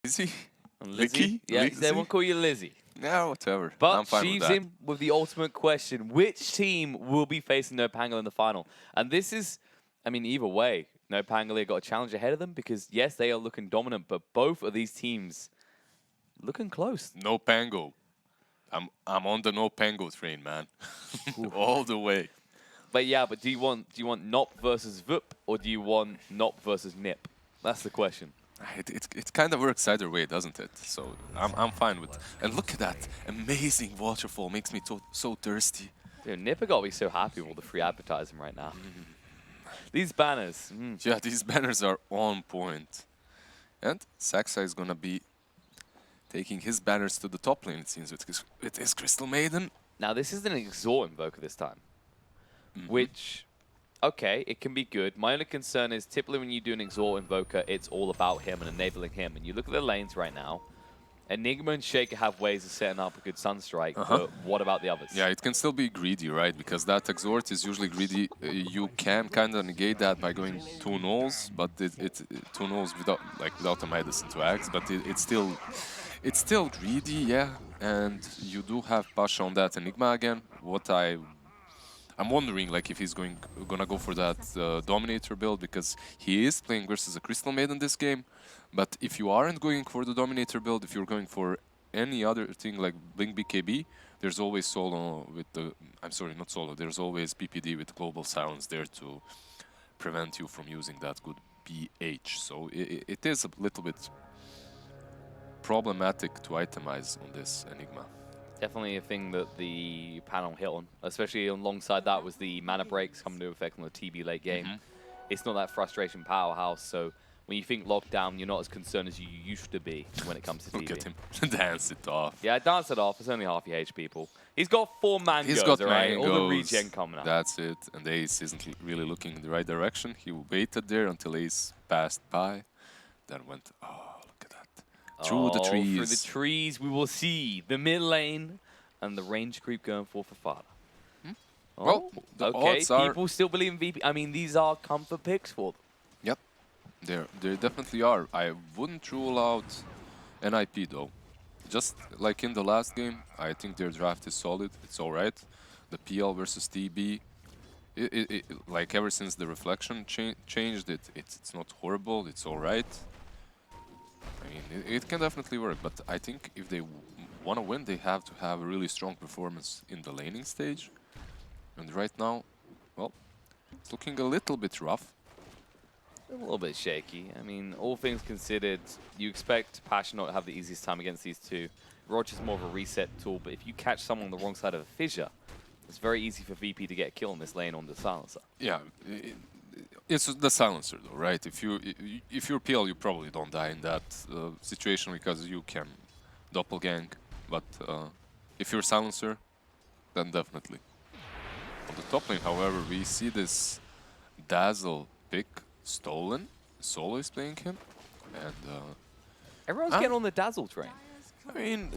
Lizzie? Lizzie? Yeah, Lizzie? they won't call you Lizzie. Yeah, whatever. But I'm fine with sheaves that. him with the ultimate question. Which team will be facing Nopangle in the final? And this is, I mean, either way, Nopangle have got a challenge ahead of them because, yes, they are looking dominant, but both of these teams looking close. No Pango. I'm on the no Pango train, man. All the way. But yeah, but do you want NOP versus VUP or do you want NOP versus NIP? That's the question. It kind of works either way, doesn't it? So I'm fine with. And look at that amazing waterfall. Makes me so thirsty. Dude, NIP got to be so happy with all the free advertising right now. These banners. Yeah, these banners are on point. And Saxa is gonna be taking his banners to the top lane, it seems, with his Crystal Maiden. Now, this is an Exhort Invoker this time, which, okay, it can be good. My only concern is typically when you do an Exhort Invoker, it's all about him and enabling him. And you look at the lanes right now, Enigma and Shaker have ways of setting up a good Sunstrike, but what about the others? Yeah, it can still be greedy, right? Because that Exhort is usually greedy. You can kind of negate that by going 2 nulls, but it 2 nulls without a Midas into Axe, but it's still greedy, yeah. And you do have Pasha on that Enigma again. I'm wondering, like, if he's gonna go for that Dominator build, because he is playing versus a Crystal Maiden this game. But if you aren't going for the Dominator build, if you're going for any other thing like Blink BKB, there's always solo with the... I'm sorry, not solo. There's always PPD with Global Silence there to prevent you from using that good BH. So it is a little bit problematic to itemize on this Enigma. Definitely a thing that the panel hit on, especially alongside that was the mana breaks coming into effect on the TB late game. It's not that frustration powerhouse, so when you think lockdown, you're not as concerned as you used to be when it comes to TB. Look at him dance it off. Yeah, dance it off. It's only half your H, people. He's got 4 mangoes, He's got right? mangoes. All the regen coming up. That's it. And Ace isn't really looking in the right direction. He waited there until Ace passed by. Then went, oh, look at that. Through the trees. Through the trees, we will see the mid lane and the range creep going for Fada. Well, the odds are... people still believe in VP. I mean, these are comfort picks for them. Yep, there definitely are. I wouldn't rule out NIP though. Just like in the last game, I think their draft is solid. It's all right. The PL versus TB, like ever since the reflection changed, it's not horrible. It's all right. I mean, it can definitely work. But I think if they want to win, they have to have a really strong performance in the laning stage. And right now, well, it's looking a little bit rough. A little bit shaky. I mean, all things considered, you expect Passion not to have the easiest time against these two. Roger's more of a reset tool, but if you catch someone on the wrong side of a fissure, it's very easy for VP to get a kill on this lane on the Silencer. Yeah, it's the Silencer though, right? If you're PL, you probably don't die in that situation because you can doppelgang. But if you're Silencer, then definitely. On the top lane, however, we see this Dazzle pick stolen. Solo is playing him, and everyone's getting on the Dazzle train. I mean,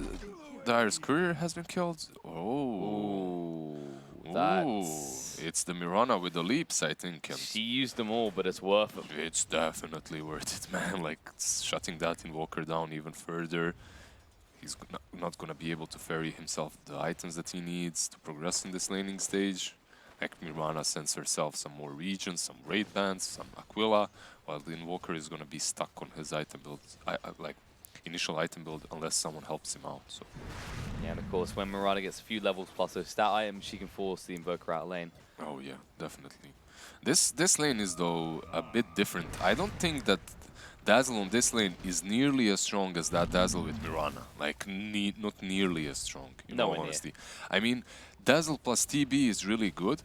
Dire's courier has been killed. Oh, it's the Mirana with the leaps, I think. And she used them all, but it's worth it. It's definitely worth it, man. Like shutting that Invoker down even further. He's not gonna be able to ferry himself the items that he needs to progress in this laning stage. Like Mirana sends herself some more regions, some raid bands, some Aquila, while the Invoker is gonna be stuck on his item build, like initial item build, unless someone helps him out. So. Yeah, and of course, when Mirana gets a few levels plus those stat items, she can force the Invoker out of lane. Oh yeah, definitely. This lane is though a bit different. I don't think that Dazzle on this lane is nearly as strong as that Dazzle with Mirana. Like, not nearly as strong, in all honesty. I mean, Dazzle plus TB is really good.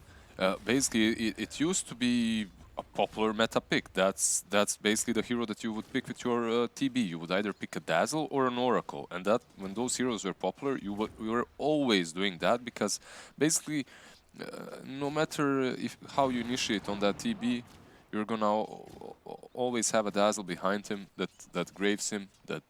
Basically, it used to be a popular meta pick. That's basically the hero that you would pick with your TB. You would either pick a Dazzle or an Oracle. And that when those heroes were popular, you were always doing that because basically, no matter how you initiate on that TB, you're gonna always have a Dazzle behind him that graves him, that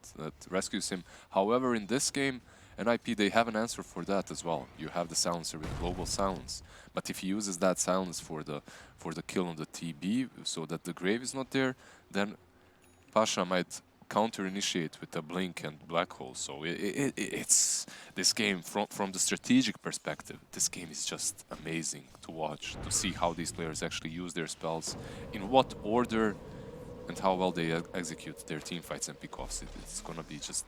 rescues him. However, in this game, NIP, they have an answer for that as well. You have the Silencer with Global Silence. But if he uses that Silence for the kill on the TB, so that the grave is not there, then Pasha might counter-initiate with a blink and black hole. So it's this game from the strategic perspective. This game is just amazing to watch, to see how these players actually use their spells, in what order, and how well they execute their team fights and pick-offs. It's gonna be just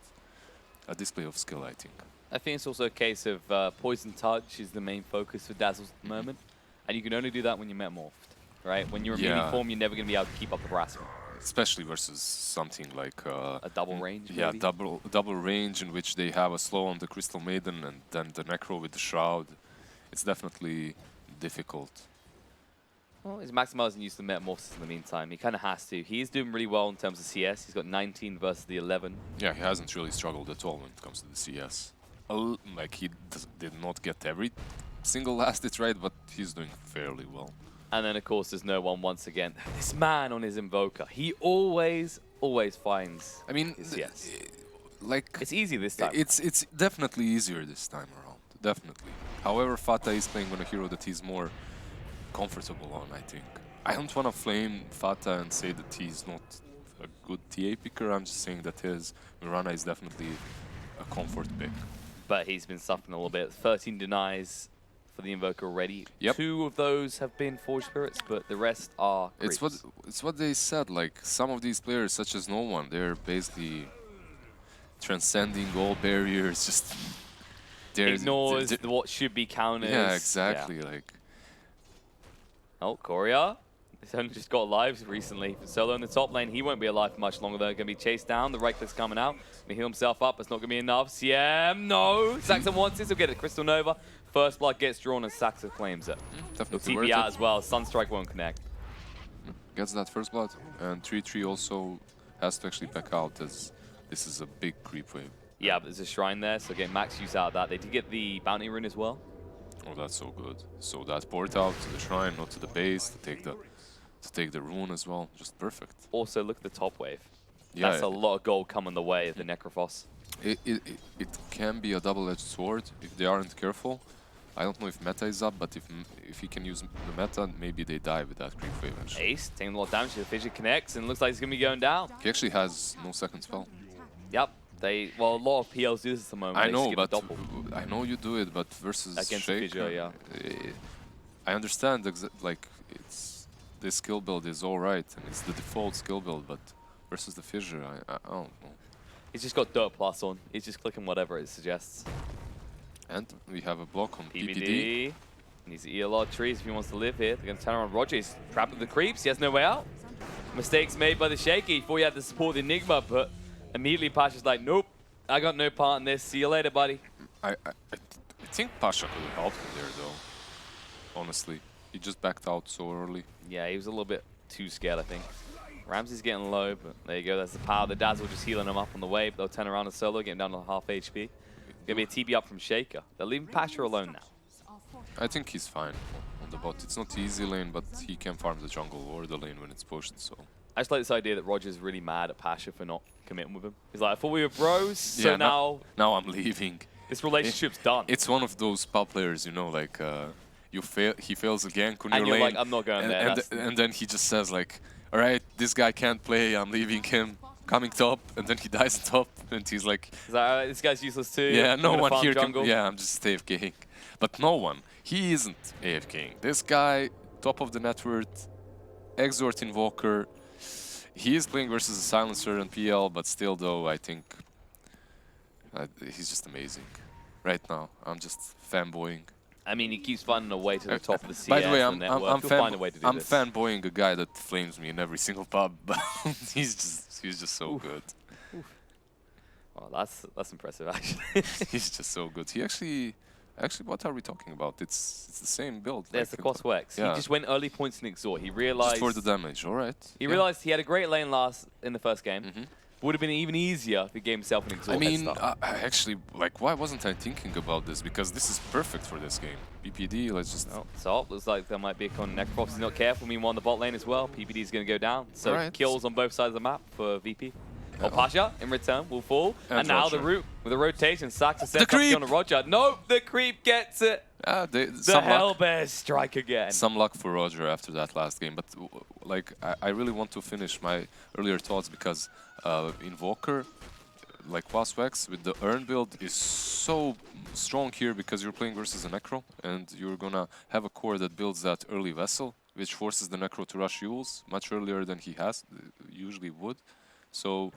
a display of skill, I think. I think it's also a case of Poison Touch is the main focus for Dazzles at the moment, and you can only do that when you're metamorphed, right? When you're in melee form, you're never going to be able to keep up the harassment. Especially versus something like a double range. Yeah, maybe? double range in which they have a slow on the Crystal Maiden and then the Necro with the Shroud. It's definitely difficult. Well, he's maximizing use of the Metamorphosis in the meantime. He kind of has to. He's doing really well in terms of CS. He's got 19 versus the 11. Yeah, he hasn't really struggled at all when it comes to the CS. Like, he did not get every single last hit right, but he's doing fairly well. And then, of course, there's no one once again. This man on his Invoker, he always finds his CS. Like, it's easy this time. It's definitely easier this time around, definitely. However, Fata is playing on a hero that he's more comfortable on, I think. I don't want to flame Fata and say that he's not a good TA picker. I'm just saying that his Mirana is definitely a comfort pick. But he's been suffering a little bit. 13 denies for the Invoker already. Yep. 2 of those have been Forge Spirits, but the rest are creeps. It's what they said. Like, some of these players, such as No One, they're basically transcending all barriers. Just ignores what should be counters. Yeah, exactly. Yeah. Like, oh, Korea. He's only just got lives recently. Solo in the top lane, he won't be alive for much longer. They're going to be chased down. The right click's coming out. Going to heal himself up. It's not going to be enough. CM, no. Saxon wants this. He'll get it. Crystal Nova. First blood gets drawn and Saxon claims it. Definitely TP out as well. Sunstrike won't connect. Gets that first blood. And 3-3 also has to actually back out as this is a big creep wave. Yeah, but there's a shrine there, so getting max use out of that. They did get the bounty rune as well. Oh, that's so good. So that port out to the shrine, not to the base, to take the rune as well. Just perfect. Also, look at the top wave. Yeah, that's a lot of gold coming the way of the Necrophos. It can be a double-edged sword if they aren't careful. I don't know if meta is up, but if he can use the meta, maybe they die with that creep wave. Ace taking a lot of damage. The Fissure connects and looks like he's going to be going down. He actually has no second spell. Yep. Well, a lot of PLs do this at the moment. I know, but I know you do it, but versus against Shaker, Fissure, yeah. I understand. Like, this skill build is all right, and it's the default skill build, but versus the Fissure, I don't know. He's just got Dota Plus on. He's just clicking whatever it suggests. And we have a block on PPD. He needs to eat a lot of trees if he wants to live here. They're going to turn around Roger. He's trapped with the creeps. He has no way out. Mistakes made by the Shaky. He thought he had to support the Enigma, but immediately Pasha's like, nope, I got no part in this. See you later, buddy. I think Pasha could have helped him there, though. Honestly. He just backed out so early. Yeah, he was a little bit too scared, I think. Ramsey's getting low, but there you go. That's the power. The Dazzle just healing him up on the wave. They'll turn around and solo, get him down to half HP. Gonna be a TB up from Shaker. They're leaving Pasha alone now. I think he's fine on the bot. It's not the easy lane, but he can farm the jungle or the lane when it's pushed, so... I just like this idea that Roger's really mad at Pasha for not committing with him. He's like, I thought we were bros, so yeah, now I'm leaving. This relationship's done. It's one of those PUB players, you know, like he fails a gank on and your you're lane, like, I'm not going there. And then he just says like, all right, this guy can't play, I'm leaving him. Coming top, and then he dies top, and he's like, this guy's useless too. Yeah, no one here jungle. can. Yeah, I'm just AFKing. But no one. He isn't AFKing. This guy, top of the net worth, Exort Invoker. He is playing versus a Silencer and PL, but still, though, I think he's just amazing. Right now, I'm just fanboying. I mean, he keeps finding a way to the top of the CS. By the way, I'm fanboying a guy that flames me in every single pub, but he's just so good. Oh, that's impressive, actually. He's just so good. He actually, what are we talking about? It's the same build. There's the cross works. Yeah. He just went early points in Exort. He realized just for the damage. All right. He realized he had a great lane in the first game. Would have been even easier if he gave himself an Exort. I mean, actually, like, why wasn't I thinking about this? Because this is perfect for this game. PPD, let's just... Oh, so looks like there might be a con Necrophos. He's not careful. Meanwhile, on the bot lane as well. PPD is going to go down. So kills on both sides of the map for VP. Oh, Pasha, in return, will fall. And now Roger. The root with a rotation. Sax is set up on Roger. Nope, the creep gets it. The Hellbears strike again. Some luck for Roger after that last game, but like I really want to finish my earlier thoughts because Invoker, like Waswex with the Earn build is so strong here because you're playing versus a Necro and you're gonna have a core that builds that early vessel, which forces the Necro to rush Yules much earlier than he usually would. So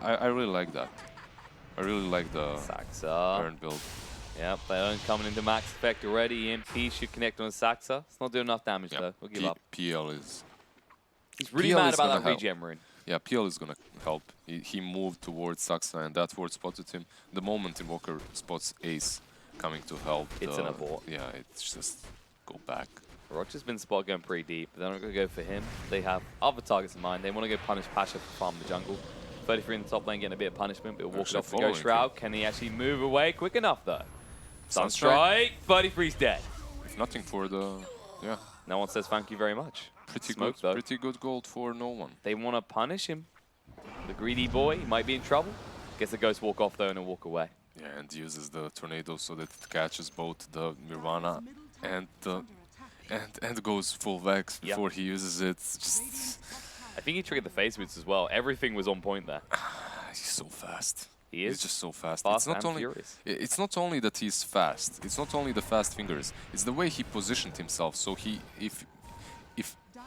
I really like that. I really like the Earn build. Yep, the Earn coming into max effect already. EMP should connect on Saxa. It's not doing enough damage though. We'll give up. PL is... He's really mad about that regen rune. Yeah, PL is gonna help. He moved towards Saxa and that ward spotted him. The moment Invoker spots Ace coming to help. It's an abort. Yeah, it's just go back. Roger's been spot going pretty deep, but they're not going to go for him. They have other targets in mind. They want to go punish Pasha for farming the jungle. 33 in the top lane getting a bit of punishment, but he'll walk it off the Ghost Shroud. Can he actually move away quick enough though? Sunstrike, 33's dead. If nothing for the... yeah. No one says thank you very much. Pretty good gold for no one. They want to punish him. The greedy boy, he might be in trouble. Gets the Ghost walk off though and he'll walk away. Yeah, and uses the tornado so that it catches both the Nirvana and goes full Vex before he uses it. Just... I think he triggered the phase boots as well. Everything was on point there. He's so fast. He is. He's just so fast. Fast it's not only that he's fast. It's not only the fast fingers. It's the way he positioned himself. So if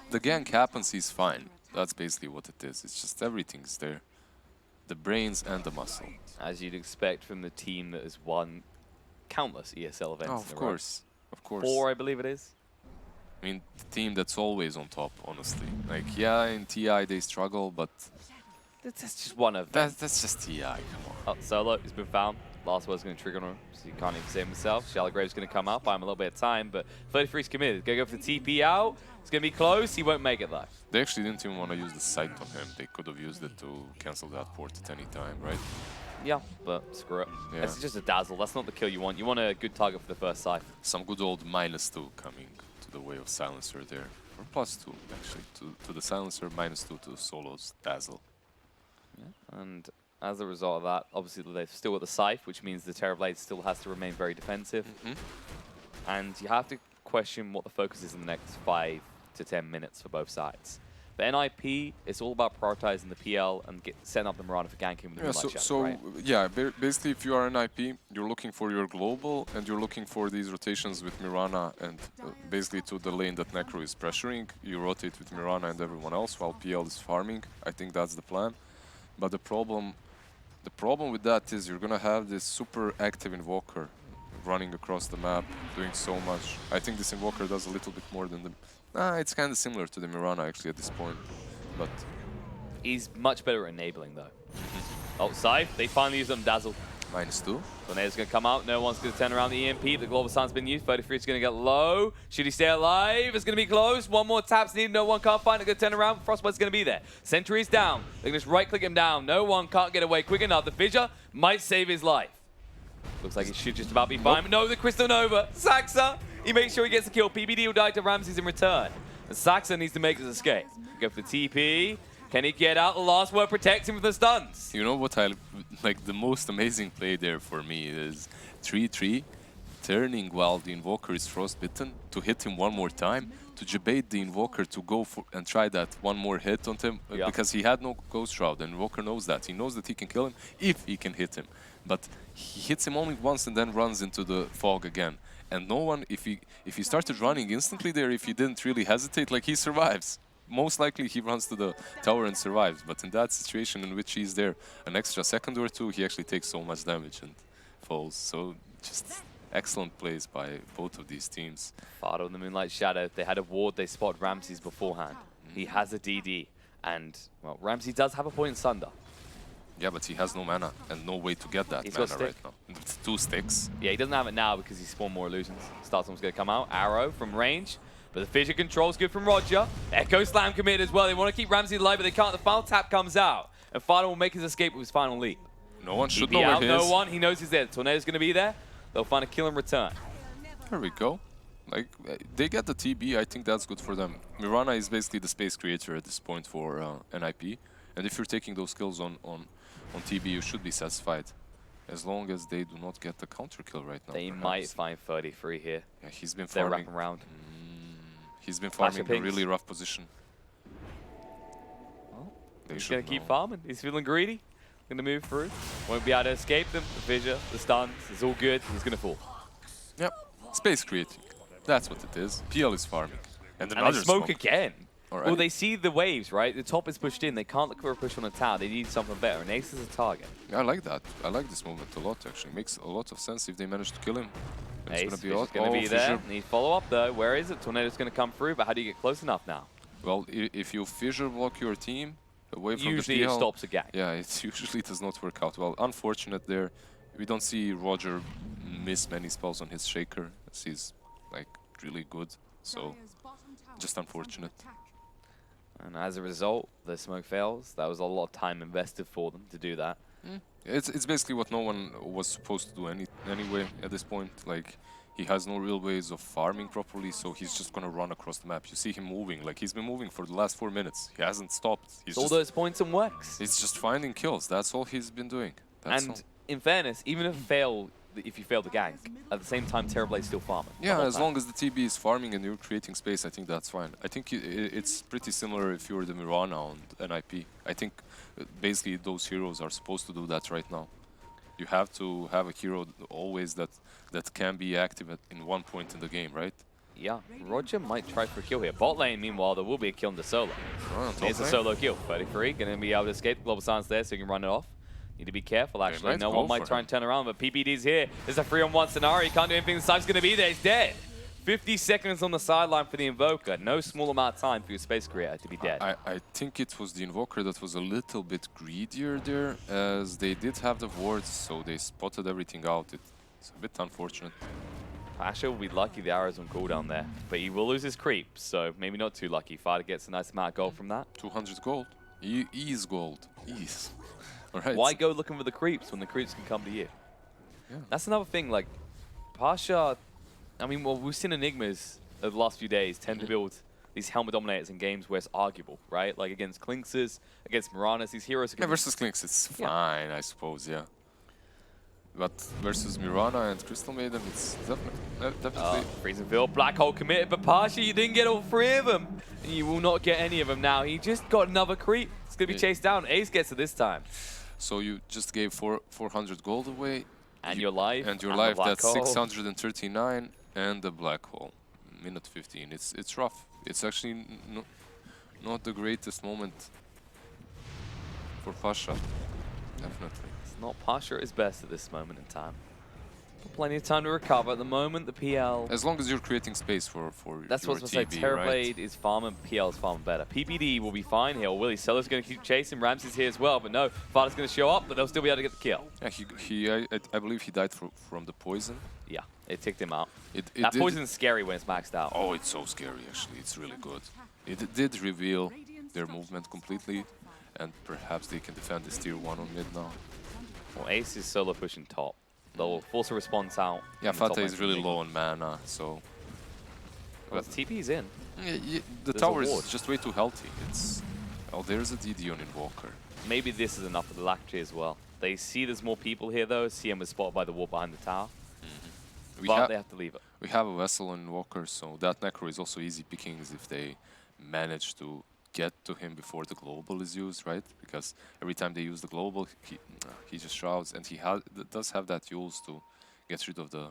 the gank happens, he's fine. That's basically what it is. It's just everything's there. The brains and the muscle. As you'd expect from the team that has won countless ESL events. Oh, of course. Of course. 4, I believe it is. I mean, the team that's always on top, honestly. Like, yeah, in TI they struggle, but... That's just one of them. That's just TI, come on. Oh, Solo has been found. Last word's going to trigger on him, so he can't even save himself. Shallow Grave's going to come up. Buy him a little bit of time, but 33's committed. Going to go for the TP out. It's going to be close. He won't make it, though. They actually didn't even want to use the sight on him. They could have used it to cancel that port at any time, right? Yeah, but screw it. Yeah. It's just a dazzle. That's not the kill you want. You want a good target for the first sight. Some good old -2 coming to the way of Silencer there. Or +2, actually, to the Silencer, -2 to Solo's Dazzle. Yeah. And as a result of that, obviously they've still got the Scythe, which means the Terrorblade still has to remain very defensive. And you have to question what the focus is in the next 5 to 10 minutes for both sides. The NIP, it's all about prioritizing the PL and setting up the Mirana for ganking with the Moonlight Shadow, right? Yeah, basically if you are NIP, you're looking for your global and you're looking for these rotations with Mirana and basically to the lane that Necro is pressuring. You rotate with Mirana and everyone else while PL is farming. I think that's the plan. But the problem with that is you're gonna have this super active Invoker running across the map, doing so much. I think this Invoker does a little bit more than the... it's kind of similar to the Mirana actually at this point, but... He's much better at enabling though. Oh, Scythe, they finally used on Dazzle. -2. Tornado's going to come out, no one's going to turn around the EMP, the Global Sun's been used, 33 is going to get low. Should he stay alive? It's going to be close, one more tap's needed, no one can't find it, going to turn around, Frostbite's going to be there. Sentry's down, they're going to just right-click him down, no one can't get away quick enough. The Fissure might save his life. Looks like he should just about be fine, but no, the Crystal Nova, Saxa, he makes sure he gets the kill. PBD will die to Ramses in return. And Saxa needs to make his escape. Go for the TP. Can he get out? The last word protects him from the stuns. You know what I like? The most amazing play there for me is 3-3, turning while the Invoker is frostbitten to hit him one more time, to debate the Invoker to go for and try that one more hit on him because he had no Ghost Shroud and Invoker knows that. He knows that he can kill him if he can hit him. But he hits him only once and then runs into the fog again. And no one, if he started running instantly there, if he didn't really hesitate, like he survives. Most likely he runs to the tower and survives. But in that situation in which he's there an extra second or two, he actually takes so much damage and falls. So just excellent plays by both of these teams. Fado and the Moonlight Shadow, they had a ward, they spotted Ramses beforehand. He has a DD. And, well, Ramses does have a point in Sunder. Yeah, but he has no mana and no way to get that mana right now. It's 2 sticks. Yeah, he doesn't have it now because he spawned more illusions. Starstorm's going to come out. Arrow from range. But the Fissure control's good from Roger. Echo Slam committed as well. They want to keep Ramsey alive, but they can't. The final tap comes out. And Fado will make his escape with his final leap. No one should know where he is. No one. He knows he's there. The Tornado's going to be there. They'll find a kill in return. There we go. Like, they get the TB. I think that's good for them. Mirana is basically the space creator at this point for NIP. And if you're taking those kills on TB, you should be satisfied. as long as they do not get the counter kill right now. They perhaps. might find 33 here. Yeah, he's been They're farming. wrapping around. He's been Flash farming of in a pinks. really rough position. Well, They he's should going to keep know. farming. He's feeling greedy. Going to move through. Won't be able to escape them. The fissure, the stuns, it's all good. He's going to fall. Yep, space creating. That's what it is. PL is farming. And And another they smoke again. All Well, right. they see the waves, right? The top is pushed in. They can't look for a push on the tower. They need something better. And Ace is a target. I like that. I like this movement a lot, actually. Makes a lot of sense if they manage to kill him. And Ace it's is gonna going to be be fissure. there. Need follow up, though. Where is it? Tornado's going to come through, but how do you get close enough now? Well, if you fissure block your team away from Usually the it PL, stops a gang. yeah, it usually does not work out well. Unfortunate there. We don't see Roger miss many spells on his Shaker, as he's like really good. So just unfortunate. And as a result, the smoke fails. That was a lot of time invested for them to do that. It's basically what no one was supposed to do anyway at this point. Like, he has no real ways of farming properly, so he's just gonna run across the map. You see him moving, like he's been moving for the last 4 minutes. He hasn't stopped. He's All just, those points and works. he's just finding kills. That's all he's been doing. That's And all. in fairness, even if you fail the gank, at the same time, Terrorblade's still farming. the Yeah, whole as time. long as the TB is farming and you're creating space, I think that's fine. I think it's pretty similar if you're the Mirana on NIP. I think basically those heroes are supposed to do that right now. You have to have a hero always that can be active in one point in the game, right? Yeah, Roger might try for a kill here. Bot lane, meanwhile, there will be a kill in the solo. Oh, top There's a lane. solo kill. 33, going to be able to escape the global silence there so you can run it off. Need to be careful, actually. might No go one might for try him. and turn around, but PPD's here. There's a 3-on-1 scenario. He can't do anything. The Cypher's going to be there. He's dead. 50 seconds on the sideline for the Invoker. No small amount of time for your space creator to be dead. I think it was the Invoker that was a little bit greedier there, as they did have the wards, so they spotted everything out. It's a bit unfortunate. Pasha will be lucky the arrow's on cooldown there, but he will lose his creep, so maybe not too lucky. Fighter gets a nice amount of gold from that. 200 gold. Ease gold. Ease. All right. Why go looking for the creeps when the creeps can come to you? Yeah. That's another thing, like, Pasha, I mean, well, we've seen Enigmas over the last few days tend to build these helmet dominators in games where it's arguable, right? Like against Klinxes, against Miranas, these heroes are Yeah, going versus Klinx, it's Yeah. fine, I suppose, yeah. But versus Mirana and Crystal Maiden, it's definitely. Freezing Field, Black Hole committed, but Pasha, you didn't get all 3 of them. And you will not get any of them now. He just got another creep. It's going to be Yeah. chased down. Ace gets it this time. So you just gave 400 gold away. And your life. And your the life, Black that's Hole. 639, and the Black Hole. Minute 15. It's rough. It's actually not the greatest moment for Pasha. Definitely. It's not Pasha at his best at this moment in time. But plenty of time to recover. At the moment, the PL... As long as you're creating space for That's your what I was going to say. TB, Terrorblade right? is farming, PL is farming better. PPD will be fine here. Willie Solo's going to keep chasing. Ramsey's here as well, but no. Fighter's going to show up, but they'll still be able to get the kill. Yeah, I believe he died from the poison. Yeah, it ticked him out. It That did- poison's scary when it's maxed out. Oh, it's so scary, actually. It's really good. It did reveal their movement completely, and perhaps they can defend this tier 1 on mid now. Well, Ace is solo pushing top. They'll force a response out. Yeah, in the top Fata lane is from really Enigma. low on mana, so... Well, the TP's in. The There's a tower ward. is just way too healthy. It's... Oh, there's a DD on Invoker. Maybe this is enough for the Lactree as well. They see there's more people here, though. CM was spotted by the wall behind the tower. But they have to leave it. We have a Vessel on Invoker, so that Necro is also easy pickings if they manage to get to him before the global is used, right? Because every time they use the global, he just shrouds, and he does have that use to get rid of the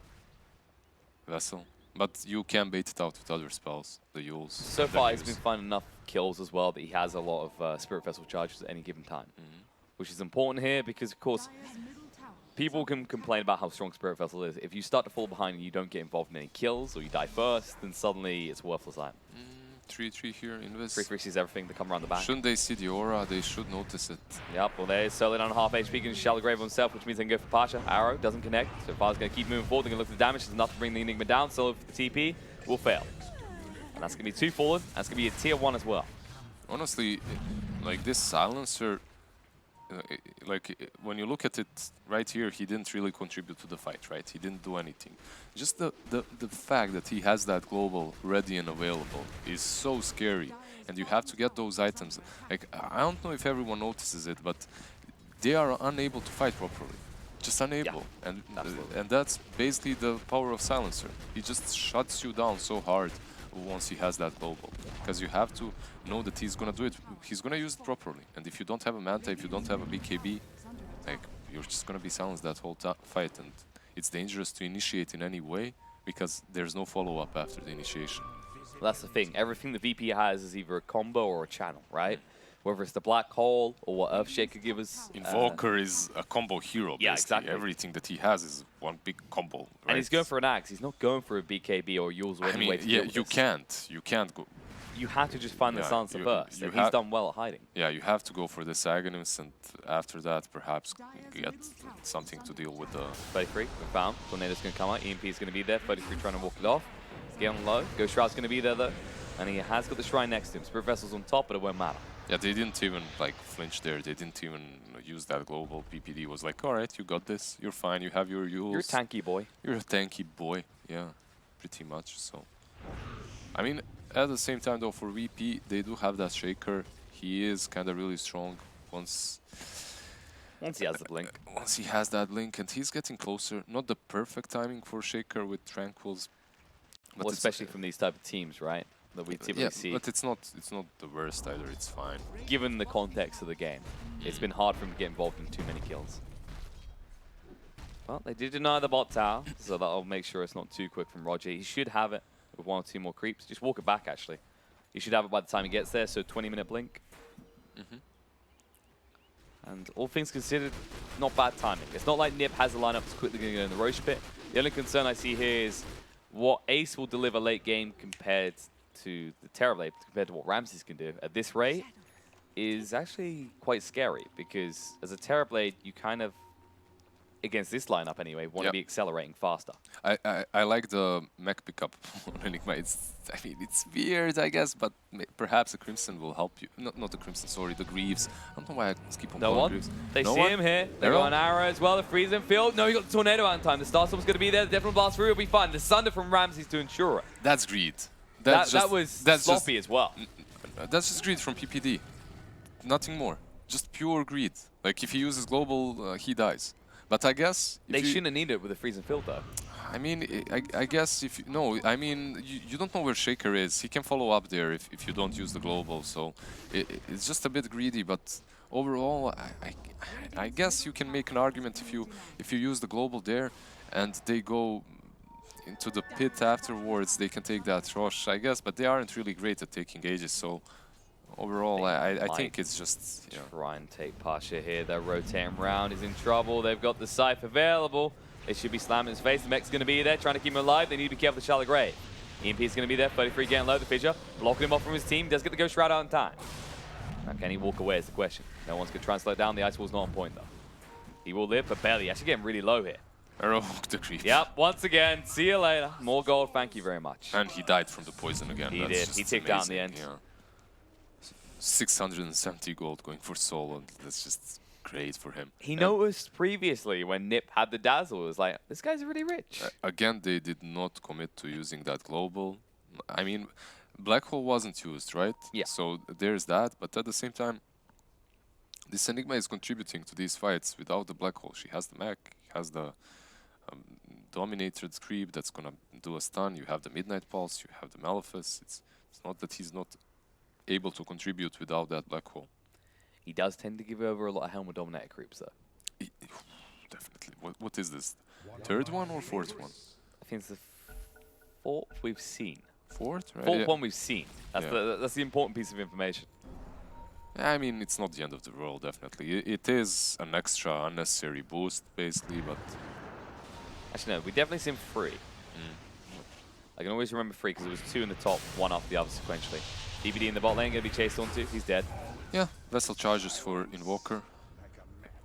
Vessel. But you can bait it out with other spells, the Yules. So far, he's been finding enough kills as well that he has a lot of Spirit Vessel charges at any given time. Which is important here because, of course, people can complain about how strong Spirit Vessel is. If you start to fall behind and you don't get involved in any kills or you die first, then suddenly it's worthless time. 3-3 here, Invis. 3-3 sees everything to come around the back. Shouldn't they see the aura? They should notice it. Yep, well there's Solo down half HP, can Shallow Grave himself, which means they can go for Pasha. Arrow doesn't connect, so Far's going to keep moving forward. They're going to look for the damage, there's enough to bring the Enigma down. Solo for the TP will fail. And that's going to be 2 fallen, that's going to be a tier 1 as well. Honestly, like this silencer, when you look at it right here, he didn't really contribute to the fight, right? He didn't do anything. Just the fact that he has that global ready and available is so scary. And you have to get those items. Like, I don't know if everyone notices it, but they are unable to fight properly. Just unable. And absolutely. and that's basically the power of Silencer. He just shuts you down so hard once he has that global. Because you have to know that he's gonna do it. He's gonna use it properly. And if you don't have a Manta, if you don't have a BKB, like, you're just gonna be silenced that whole fight. And it's dangerous to initiate in any way because there's no follow-up after the initiation. Well, that's the thing. Everything the VP has is either a combo or a channel, right? Whether it's the black hole or what Earthshaker gives us. Invoker is a combo hero, basically. Yeah, exactly. Everything that he has is one big combo, right? And he's going for an axe. He's not going for a BKB or Yules or any way to yeah, deal with you this. can't go. You have to just find the silencer first. And he's done well at hiding. Yeah, you have to go for this Aghanim, and after that, perhaps get something to deal with the... 33, we found. Tornado's going to come out. EMP is going to be there. 33 trying to walk it off. Get on low. Ghost Shroud's going to be there, though. And he has got the Shrine next to him. Spirit Vessel's on top, but it won't matter. Yeah, they didn't even like flinch there. They didn't even use that global. PPD was like, all right, you got this. You're fine. You have your Yules. You're a tanky boy. You're a tanky boy. Yeah, pretty much. So, I mean, at the same time, though, for VP, they do have that Shaker. He is kind of really strong once he has the blink. Once he has that blink, and he's getting closer. Not the perfect timing for Shaker with Tranquils. Well, especially from these type of teams, right? That we typically see. But it's not the worst either. It's fine. Given the context of the game, it's been hard for him to get involved in too many kills. Well, they did deny the bot tower, so that'll make sure it's not too quick from Roger. He should have it with 1 or 2 more creeps. Just walk it back, actually. He should have it by the time he gets there, so 20-minute blink. And all things considered, not bad timing. It's not like NIP has a lineup that's quickly going to go in the Roche pit. The only concern I see here is what Ace will deliver late game compared to the Terrorblade, compared to what Ramses can do at this rate, is actually quite scary, because as a Terrorblade, you kind of, against this lineup anyway, want to be accelerating faster. I like the mech pickup on Enigma. I mean, it's weird, I guess, but perhaps the Crimson will help you. Not the Crimson, sorry, the Greaves. I don't know why I keep on calling Greaves. They see him here. They got an arrow as well. The freezing field. No, he got the Tornado out in time. The Starstorm's going to be there. The Definite Blast through will be fine. The Sunder from Ramses to ensure it. That's greed. That was sloppy as well. That's just greed from PPD. Nothing more. Just pure greed. Like, if he uses global, he dies. But I guess... They shouldn't need it with a freezing field, though. I mean, I guess if... No, I mean, you don't know where Shaker is. He can follow up there if you don't use the global. So it's just a bit greedy, but overall, I guess you can make an argument if you use the global there and they go into the pit afterwards, they can take that rush, I guess. But they aren't really great at taking ages, so... Overall, I think it's just... Try and take Pasha here. They're rotating around. He's in trouble. They've got the Scythe available. They should be slamming his face. The mech's going to be there, trying to keep him alive. They need to be careful of the Shallow Grave. EMP is going to be there. 33 getting low. The Fissure blocking him off from his team. Does get the Ghost Shroud out in time. Now, can he walk away is the question. No one's going to try and slow it down. The Ice Wall's not on point, though. He will live, but barely. Actually getting really low here. Arrow the creep. Yep, once again. See you later. More gold. Thank you very much. And he died from the poison again. He did. He ticked out in the end. Yeah. 670 gold going for solo, and that's just great for him. He noticed previously when NIP had the Dazzle, it was like, this guy's really rich. Again, they did not commit to using that global. I mean, Black Hole wasn't used, right? Yeah. So there's that, but at the same time, this Enigma is contributing to these fights without the Black Hole. She has the mech, has the Dominated Creep that's gonna do a stun, you have the Midnight Pulse, you have the Malefice. It's not that he's not able to contribute without that Black Hole. He does tend to give over a lot of Helmet Dominator creeps, though. Definitely. What is this? Third one or fourth one? I think it's the fourth we've seen. Fourth, right? Fourth one we've seen. That's the important piece of information. I mean, it's not the end of the world, definitely. It is an extra unnecessary boost, basically, but... Actually, no, we definitely seen 3. I can always remember 3 because it was 2 in the top, 1 after the other sequentially. DBD in the bot lane, going to be chased onto. He's dead. Yeah, Vessel charges for Invoker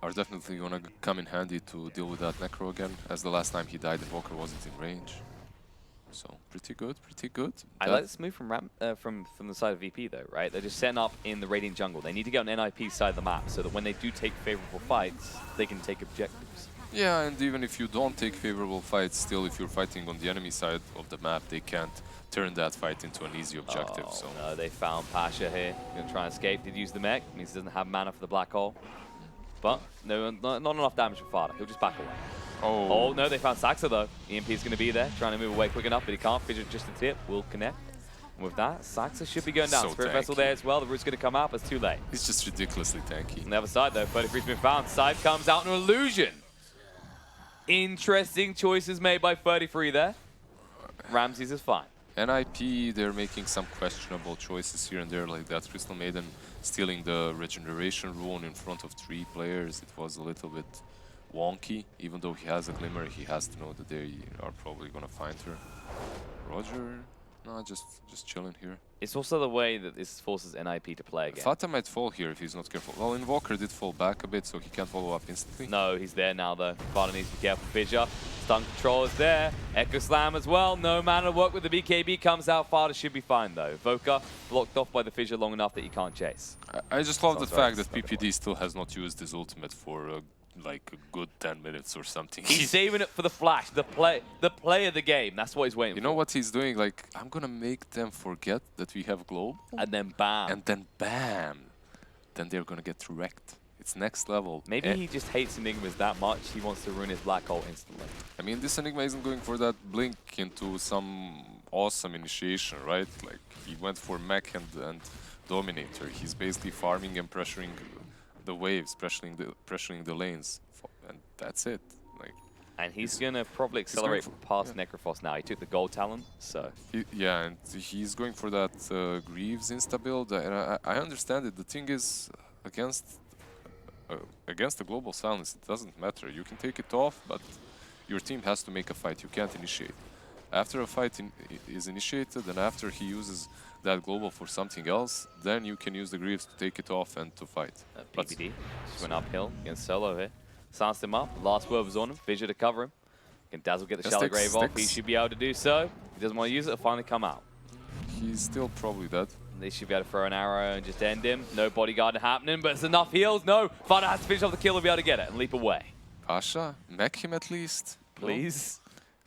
are definitely going to come in handy to deal with that Necro again, as the last time he died, Invoker wasn't in range. So, pretty good, pretty good. I like this move from the side of VP, though, right? They're just setting up in the Radiant jungle. They need to get on NIP side of the map, so that when they do take favorable fights, they can take objectives. Yeah, and even if you don't take favorable fights, still, if you're fighting on the enemy side of the map, they can't turn that fight into an easy objective. Oh, so no, they found Pasha here. Going to try and escape. Did use the mech. Means he doesn't have mana for the black hole. But no, not enough damage for Fada. He'll just back away. Oh. Oh, no, they found Saxa, though. EMP's going to be there, trying to move away quick enough, but he can't. Fidget just a tip, will connect. And with that, Saxa should be going down. So Spirit tanky. Vessel there as well. The root's going to come out, but it's too late. He's just ridiculously tanky. On the other side, though, 33's been found. Side comes out, an illusion. Interesting choices made by 33 there. Ramses is fine. NIP, they're making some questionable choices here and there, like that Crystal Maiden stealing the regeneration rune in front of 3 players. It was a little bit wonky. Even though he has a glimmer, he has to know that they are probably gonna find her. Roger, no, just chilling here. It's also the way that this forces NIP to play again. Fata might fall here if he's not careful. Well, Invoker did fall back a bit, so he can't follow up instantly. No, he's there now, though. Fada needs to be careful. Fissure, stun control is there. Echo Slam as well. No mana to work with the BKB. Comes out. Fada should be fine, though. Voka blocked off by the Fissure long enough that he can't chase. I just love the fact that PPD still has not used his ultimate for like a good 10 minutes or something. He's saving it for the flash, the play of the game. That's what he's waiting for. You know what he's doing? Like, I'm gonna make them forget that we have global. And then bam. And then bam. Then they're gonna get wrecked. It's next level. Maybe he just hates Enigmas that much, he wants to ruin his black hole instantly. I mean, this Enigma isn't going for that blink into some awesome initiation, right? Like, he went for mech and Dominator. He's basically farming and pressuring the waves, pressuring the lanes, and that's it. Like, and he's gonna probably accelerate past Necrophos now. He took the gold talent, so yeah, and he's going for that Greaves insta build, and I understand it. The thing is, against the global silence, it doesn't matter. You can take it off, but your team has to make a fight. You can't initiate. After a fight is initiated, and after he uses that global for something else, then you can use the Greaves to take it off and to fight. PPD just went uphill against Solo here. Silenced him up. Last word was on him. Fissure to cover him. Can Dazzle get the Shallow Grave off? He should be able to do so. If he doesn't want to use it, it'll finally come out. He's still probably dead. They should be able to throw an arrow and just end him. No bodyguard happening, but it's enough heals. No, Fada has to finish off the kill to be able to get it and leap away. Pasha, mech him at least. Please. No?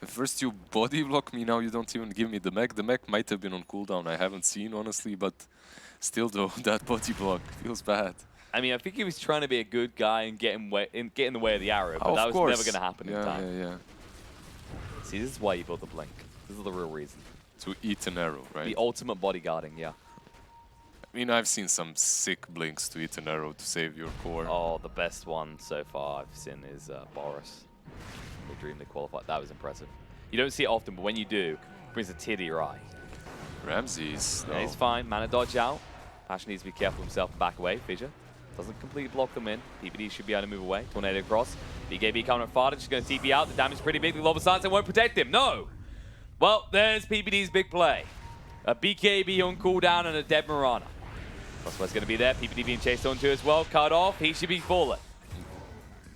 First you body block me, now you don't even give me the mech. The mech might have been on cooldown, I haven't seen honestly, but still though, that body block feels bad. I mean, I think he was trying to be a good guy and get in the way of the arrow, but that was never going to happen in time. Yeah. See, this is why you build the blink. This is the real reason. To eat an arrow, right? The ultimate bodyguarding, yeah. I mean, I've seen some sick blinks to eat an arrow to save your core. Oh, the best one so far I've seen is Boris. The dream to qualify. That was impressive. You don't see it often, but when you do, it brings a tear to your eye. Ramses, Yeah, he's fine. Mana dodge out. Passion needs to be careful of himself and back away. Fissure doesn't completely block them in. PPD should be able to move away. Tornado across. BKB coming Fada, just going to TP out. The damage is pretty big. The Global Silence won't protect him. No! Well, there's PPD's big play. A BKB on cooldown and a dead Mirana. That's what's going to be there. PPD being chased onto as well. Cut off. He should be falling.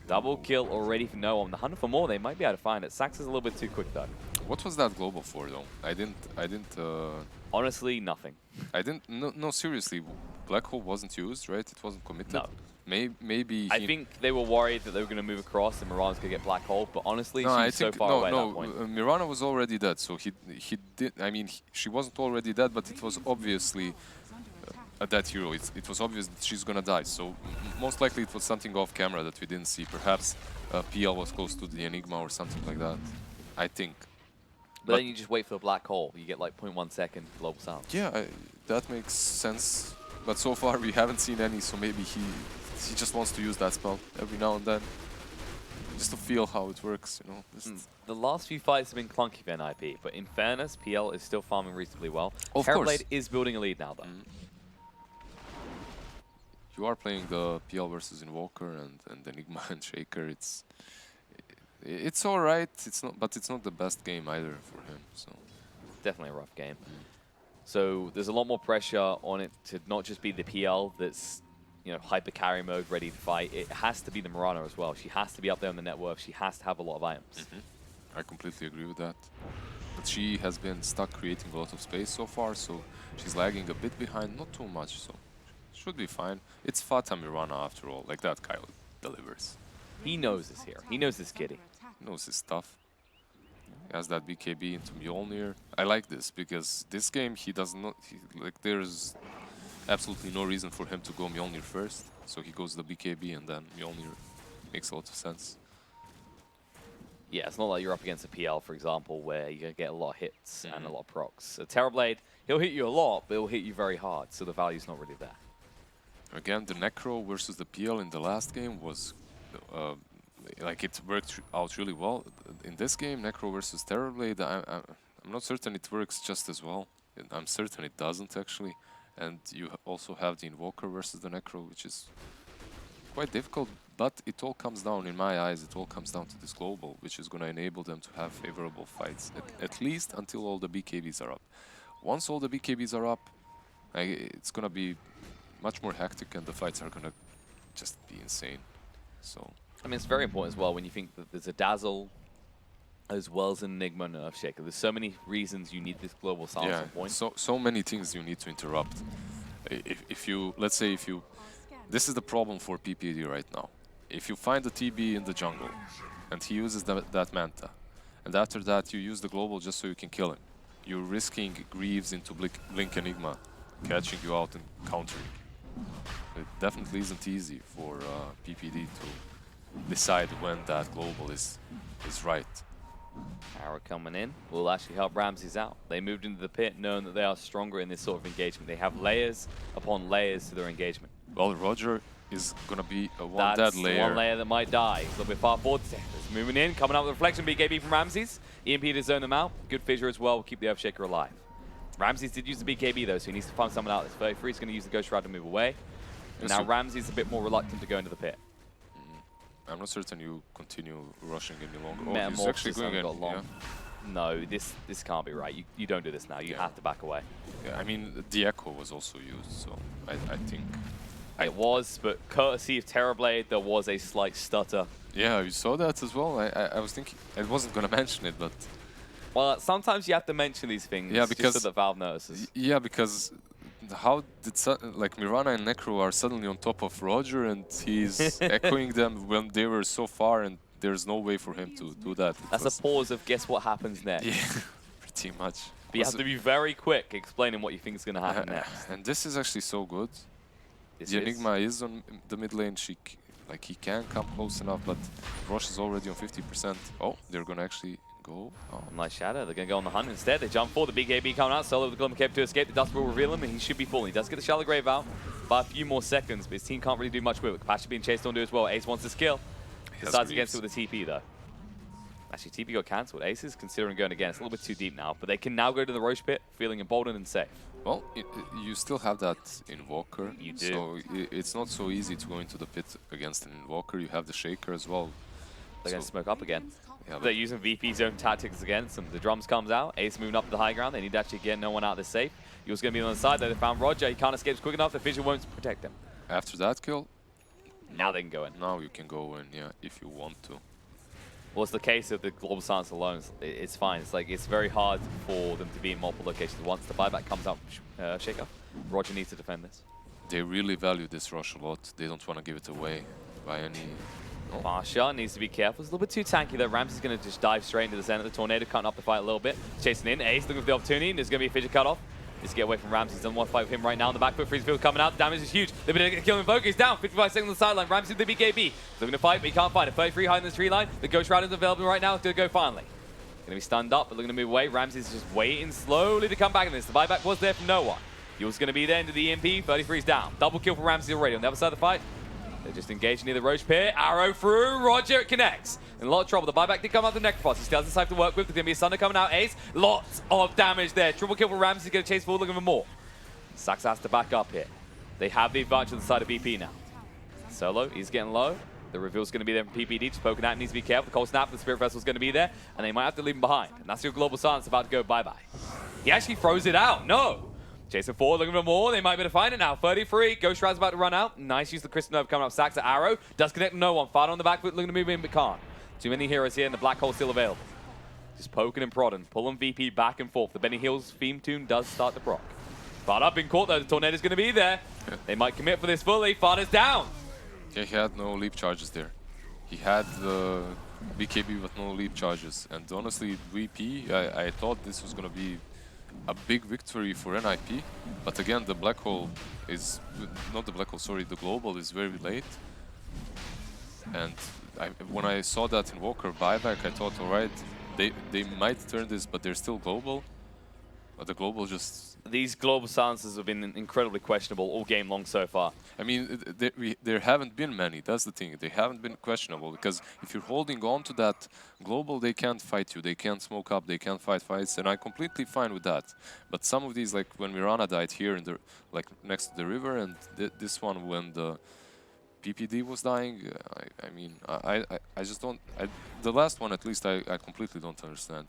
Double kill already for no one. The hunt for more, they might be able to find it. Sax is a little bit too quick though. What was that global for though? I didn't. Honestly, nothing. No, seriously. Black hole wasn't used, right? It wasn't committed. No. Maybe. I think they were worried that they were going to move across and Mirana's going to get black hole, but honestly, no, she's so far away at that point. Mirana was already dead, so he did. I mean, she wasn't already dead, but it was obviously a dead hero. It was obvious that she's gonna die. So most likely it was something off camera that we didn't see. Perhaps PL was close to the Enigma or something like that. I think. But then you just wait for the black hole. You get like 0.1 second global sound. Yeah, that makes sense. But so far we haven't seen any, so maybe he just wants to use that spell every now and then, just to feel how it works, you know. The last few fights have been clunky for NIP, but in fairness, PL is still farming reasonably well. Of course. Herblade is building a lead now, though. You are playing the PL versus Invoker and Enigma and Shaker. It's all right. But it's not the best game either for him. So definitely a rough game. So there's a lot more pressure on it to not just be the PL that's, you know, hyper carry mode, ready to fight. It has to be the Mirana as well. She has to be up there on the net worth. She has to have a lot of items. I completely agree with that. But she has been stuck creating a lot of space so far, so she's lagging a bit behind, not too much, so should be fine. It's Fata Mirana after all, like that Kyle delivers. He knows this here. He knows this kitty. He knows his stuff. He has that BKB into Mjolnir. I like this because this game he does not, like there's absolutely no reason for him to go Mjolnir first. So he goes the BKB and then Mjolnir makes a lot of sense. Yeah, it's not like you're up against a PL, for example, where you're going to get a lot of hits and a lot of procs. A Terrorblade, he'll hit you a lot, but he'll hit you very hard, so the value's not really there. Again, the Necro versus the PL in the last game was like it worked out really well. In this game, Necro versus Terrorblade, I'm not certain it works just as well. I'm certain it doesn't actually. And you also have the Invoker versus the Necro, which is quite difficult. But it all comes down, in my eyes, it all comes down to this global, which is going to enable them to have favorable fights, at least until all the BKBs are up. Once all the BKBs are up, it's going to be much more hectic and the fights are going to just be insane. So, I mean, it's very important as well when you think that there's a Dazzle as well as an Enigma and an Earthshaker. There's so many reasons you need this global silencing point. So many things you need to interrupt. If you, let's say if you, this is the problem for PPD right now. If you find a TB in the jungle and he uses that Manta, and after that you use the global just so you can kill him, you're risking Greaves into Blink Enigma catching you out and countering. It definitely isn't easy for PPD to decide when that global is right. Arrow coming in will actually help Ramses out. They moved into the pit knowing that they are stronger in this sort of engagement. They have layers upon layers to their engagement. Well, Roger is going to be a one dead layer. That's one layer that might die. He's a little bit far forward. He's moving in, coming up with a reflection BKB from Ramses. EMP to zone them out. Good fissure as well. Will keep the Earthshaker alive. Ramses did use the BKB though, so he needs to find someone out. This 33 is going to use the Ghost Shroud to move away. And now Ramses is a bit more reluctant to go into the pit. I'm not certain you continue rushing any longer. Oh, he's actually going in. Yeah. No, this can't be right. You don't do this now. You have to back away. Yeah, I mean, the Echo was also used, so I think... It was, but courtesy of Terrorblade, there was a slight stutter. Yeah, you saw that as well. I was thinking... I wasn't going to mention it, but... Well, sometimes you have to mention these things just so that Valve notices. Yeah, because... How did like Mirana and Necro are suddenly on top of Roger and he's echoing them when they were so far and there's no way for him to do that. That's a pause of guess what happens next. Yeah, pretty much. But you have to be very quick explaining what you think is going to happen next. And this is actually so good. The Enigma is on the mid lane. Like he can come close enough, but Roche is already on 50%. Oh, they're going to actually go. Oh. Nice shadow. They're going to go on the hunt instead. They jump forward. The BKB coming out. Solo with the Glimmer Cape to escape. The dust will reveal him, and he should be falling. He does get the Shallow Grave out by a few more seconds, but his team can't really do much with it. Capacity being chased onto as well. Ace wants to skill. Decides against it with a TP, though. Actually, TP got cancelled. Ace is considering going again. It's a little bit too deep now, but they can now go to the Roche pit, feeling emboldened and safe. Well, you still have that Invoker. You do. So it's not so easy to go into the pit against an Invoker. You have the Shaker as well. They're going to smoke up again. Yeah, they're using VP's own tactics against them. The drums comes out. Ace moving up to the high ground. They need to actually get no one out of this safe. He was going to be on the side there. They found Roger. He can't escape quick enough. The Fissure won't protect him. After that kill, now they can go in. Now you can go in, yeah, if you want to. Well, it's the case of the Global Silence alone. It's fine. It's like it's very hard for them to be in multiple locations once. The buyback comes out from Shaker. Roger needs to defend this. They really value this rush a lot. They don't want to give it away by any... Oh. Marsha needs to be careful. It's a little bit too tanky though. Ramsey's going to just dive straight into the center of the Tornado, cutting up the fight a little bit. Chasing in. Ace looking for the opportunity. There's going to be a Fissure cut off. Just get away from Ramsey. Doesn't want to fight with him right now. On the back foot, freeze field coming out. The damage is huge. They've been able to kill Invoker. He's down. 55 seconds on the sideline. Ramsey with the BKB. Looking to fight, but he can't find it. 33 high in the tree line. The Ghost Shroud is available right now. It's going to go finally. Going to be stunned up, but looking to move away. Ramsey's just waiting slowly to come back in this. The buyback was there from no one. He was going to be there into the EMP. 33's down. Double kill for Ramsey already. On the other side of the fight, they're just engaged near the Roche pit. Arrow through. Roger, it connects. In a lot of trouble. The buyback did come out the Necrophos. He still has the to work with. There's going to be a Thunder coming out. Ace. Lots of damage there. Triple kill for Ramsey. He's going to chase forward looking for more. Sax has to back up here. They have the advantage on the side of BP now. Solo, he's getting low. The reveal's going to be there from PPD. Just poking at him, needs to be careful. The Cold Snap, the Spirit Vessel's going to be there, and they might have to leave him behind. And that's your Global Silence about to go bye-bye. He actually throws it out. No! Chasing forward, looking for more. They might be able to find it now. 33. Ghost Shroud's about to run out. Nice use of the Crystal Nova coming up. Sax at Arrow. Does connect no one. Far on the back foot, looking to move in, but can't. Too many heroes here, and the Black Hole still available. Just poking and prodding. Pulling VP back and forth. The Benny Hills theme tune does start to proc. Far up in court though, the Tornado's going to be there. Yeah. They might commit for this fully. Farda's down. Yeah, he had no leap charges there. He had the BKB with no leap charges. And honestly, VP, I thought this was going to be a big victory for NIP. But again, the black hole is not the black hole. Sorry, the global is very late. And when I saw that in Walker buyback, I thought, all right, they might turn this, but they're still global. But the global just... These global silences have been incredibly questionable all game long so far. I mean, there haven't been many. That's the thing. They haven't been questionable because if you're holding on to that global, they can't fight you. They can't smoke up. They can't fight fights, and I'm completely fine with that. But some of these, like when Mirana died here in the next to the river, and this one when the PPD was dying, I mean, I just don't. The last one, at least, I completely don't understand.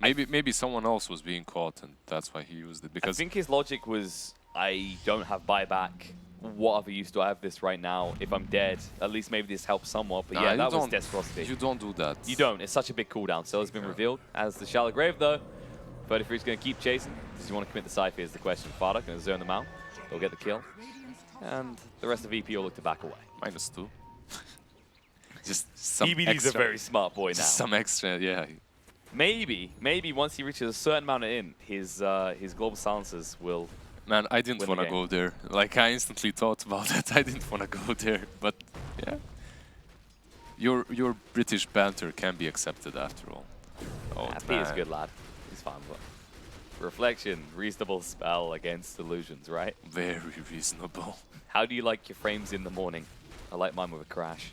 Maybe someone else was being caught, and that's why he used it. Because I think his logic was, I don't have buyback. What other use do I have this right now? If I'm dead, at least maybe this helps somewhat. But yeah, that was Desperosity. You don't do that. You don't. It's such a big cooldown. So it's been revealed as the Shallow Grave, though. 33's going to keep chasing. Does he want to commit the Cypher is the question. Fada going to zone them out. They'll get the kill. And the rest of VP will look to back away. -2. Just some EBD's extra. a very smart boy now. Just some extra, yeah. Maybe once he reaches a certain amount of his global silencers will. Man, I didn't want to go there. Like, I instantly thought about that. I didn't want to go there, but yeah. Your British banter can be accepted after all. Oh, He is a good lad. He's fine, but reflection, reasonable spell against illusions, right? Very reasonable. How do you like your frames in the morning? I like mine with a crash.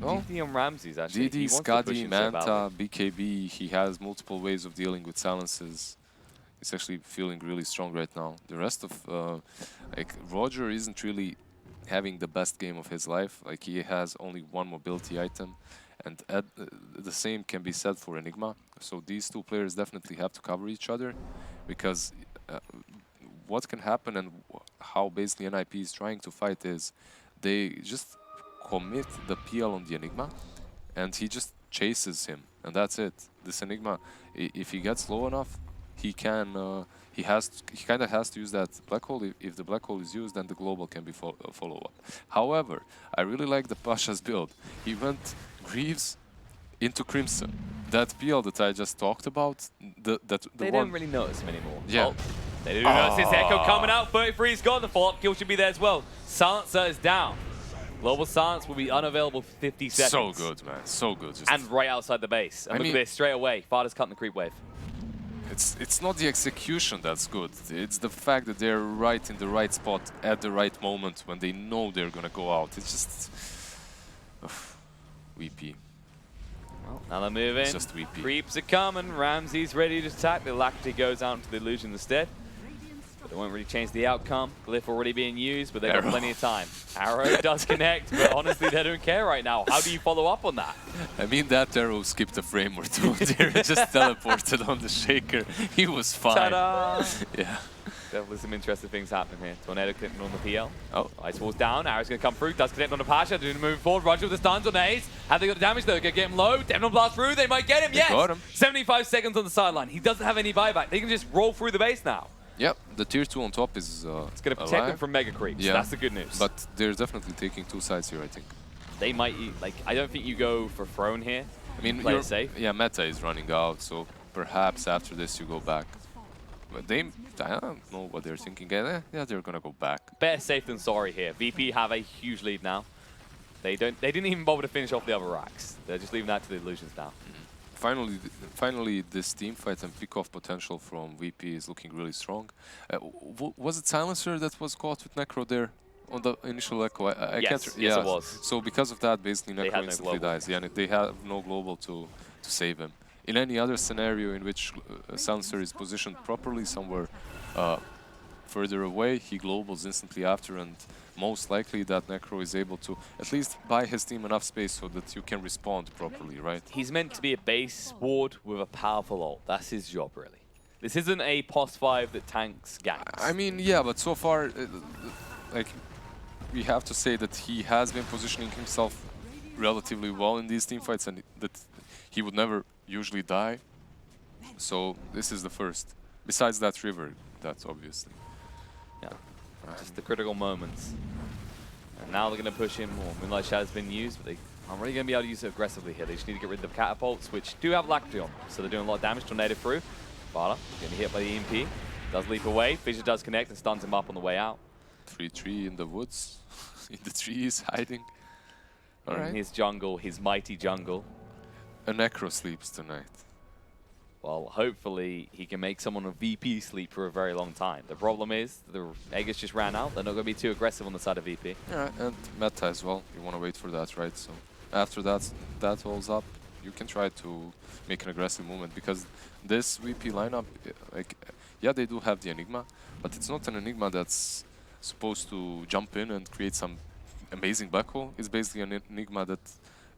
Well, DD and Ramses actually. DD, Skadi, Manta, BKB, he has multiple ways of dealing with silences. He's actually feeling really strong right now. The rest of, like, Roger isn't really having the best game of his life. Like, he has only one mobility item. And the same can be said for Enigma. So these two players definitely have to cover each other. Because what can happen and how basically NIP is trying to fight is they just commit the PL on the Enigma, and he just chases him, and that's it. This Enigma, if he gets low enough, he can. He kind of has to use that black hole. If the black hole is used, then the global can be follow up. However, I really like the Pasha's build. He went Greaves into Crimson. That PL that I just talked about, they don't really notice him anymore. Yeah. Oh, they do notice his Echo coming out. 33's gone. The follow-up kill should be there as well. Silencer is down. Global Silence will be unavailable for 50 seconds. So good, man. So good. Just and right outside the base. And look at this, straight away. Fada's cutting the creep wave. It's not the execution that's good. It's the fact that they're right in the right spot at the right moment when they know they're going to go out. It's just... VP. Well, now they're moving. It's just VP. Creeps are coming. Ramsey's ready to attack. The Alacrity goes out into the illusion instead. But it won't really change the outcome. Glyph already being used, but they've got plenty of time. Arrow does connect, but honestly, they don't care right now. How do you follow up on that? I mean, that arrow skipped a frame or two. They just teleported on the shaker. He was fine. Ta-da! Yeah. Definitely some interesting things happening here. Tornado connecting on the PL. Oh. Ice Wall's down. Arrow's going to come through. Does connect on the Pasha. Doing move forward. Roger with the stuns on the Ace. Have they got the damage though? Going to get him low. Demon blast through. They might get him. Yes. Got him. 75 seconds on the sideline. He doesn't have any buyback. They can just roll through the base now. Yep, the tier 2 on top is it's going to protect them from mega creeps. Yeah. That's the good news. But they're definitely taking two sides here, I think. They might, like, I don't think you go for throne here. I mean, play it safe. Yeah, meta is running out, so perhaps after this you go back. But I don't know what they're thinking. Yeah, they're gonna go back. Better safe than sorry here. VP have a huge lead now. They didn't even bother to finish off the other racks. They're just leaving that to the illusions now. Finally, this team fight and pick-off potential from VP is looking really strong. Was it Silencer that was caught with Necro there on the initial echo? Yes, it was. So because of that, basically Necro instantly dies. Yeah, and they have no global to save him. In any other scenario in which Silencer is positioned properly somewhere further away, he globals instantly after, and most likely that Necro is able to at least buy his team enough space so that you can respond properly, right? He's meant to be a base ward with a powerful ult. That's his job, really. This isn't a post 5 that tanks ganks. I mean, yeah, but so far, like, we have to say that he has been positioning himself relatively well in these team fights, and that he would never usually die. So this is the first. Besides that river, that's obviously. Yeah. Just the critical moments. And now they're going to push him more. Moonlight Shadow's been used, but they aren't really going to be able to use it aggressively here. They just need to get rid of the catapults, which do have Lactry on them. So they're doing a lot of damage. Tornado through. Vada getting hit by the EMP. Does leap away. Fissure does connect and stuns him up on the way out. 3-3 in the woods. In the trees, hiding. In his jungle, his mighty jungle. A Necro sleeps tonight. Well, hopefully he can make someone a VP sleep for a very long time. The problem is the Aegis just ran out. They're not going to be too aggressive on the side of VP. Yeah, and meta as well. You want to wait for that, right? So after that holds up, you can try to make an aggressive movement because this VP lineup, like, yeah, they do have the Enigma, but it's not an Enigma that's supposed to jump in and create some amazing black hole. It's basically an Enigma that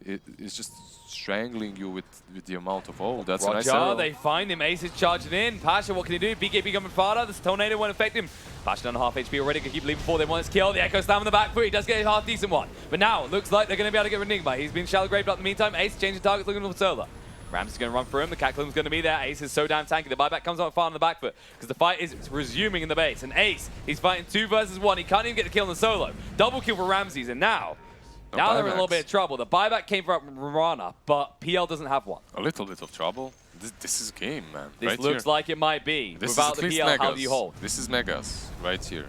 is just strangling you with the amount of that's a nice arrow. They find him. Ace is charging in. Pasha, what can he do? BKB coming farther. This tornado won't affect him. Pasha down to half HP already. Can keep leaving before they want his kill. The Echo Slam on the back foot. He does get a half decent one. But now it looks like they're going to be able to get Enigma. He's been shallow graved up in the meantime. Ace changing targets, looking for Solar. Rams is going to run through him. The Cataclysm's going to be there. Ace is so damn tanky. The buyback comes out far on the back foot because the fight is resuming in the base. And Ace, he's fighting 2 versus 1. He can't even get the kill on the solo. Double kill for Ramses. And now they're in a little bit of trouble. The buyback came from Mirana, but PL doesn't have one. A little bit of trouble. This is game, man. This right looks here. like it might be. This Without is the PL, Megas. how do you hold? This is Megas right here.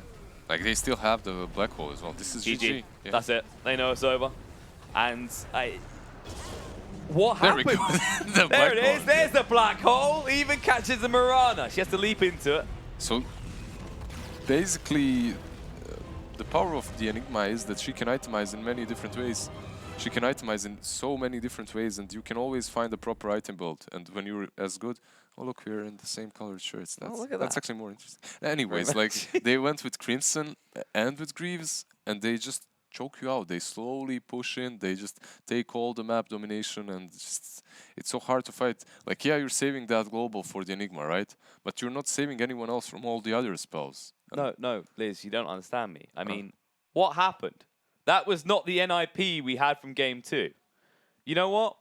Like they still have the black hole as well. This is GG. Yeah. That's it. They know it's over. And what happened? There it is. There's the black hole. Even catches the Mirana. She has to leap into it. So basically, the power of the Enigma is that she can itemize in many different ways. She can itemize in so many different ways, and you can always find the proper item build. And when you're as good, oh look, we're in the same colored shirts. That's actually more interesting. Anyways, like they went with Crimson and with Greaves, and they just choke you out. They slowly push in. They just take all the map domination, and just it's so hard to fight. Like, yeah, you're saving that global for the Enigma, right? But you're not saving anyone else from all the other spells. No, Liz, you don't understand me. I mean, what happened? That was not the NIP we had from game 2. You know what?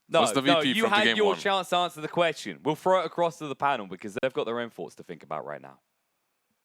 No, you had your chance to answer the question. We'll throw it across to the panel because they've got their own thoughts to think about right now.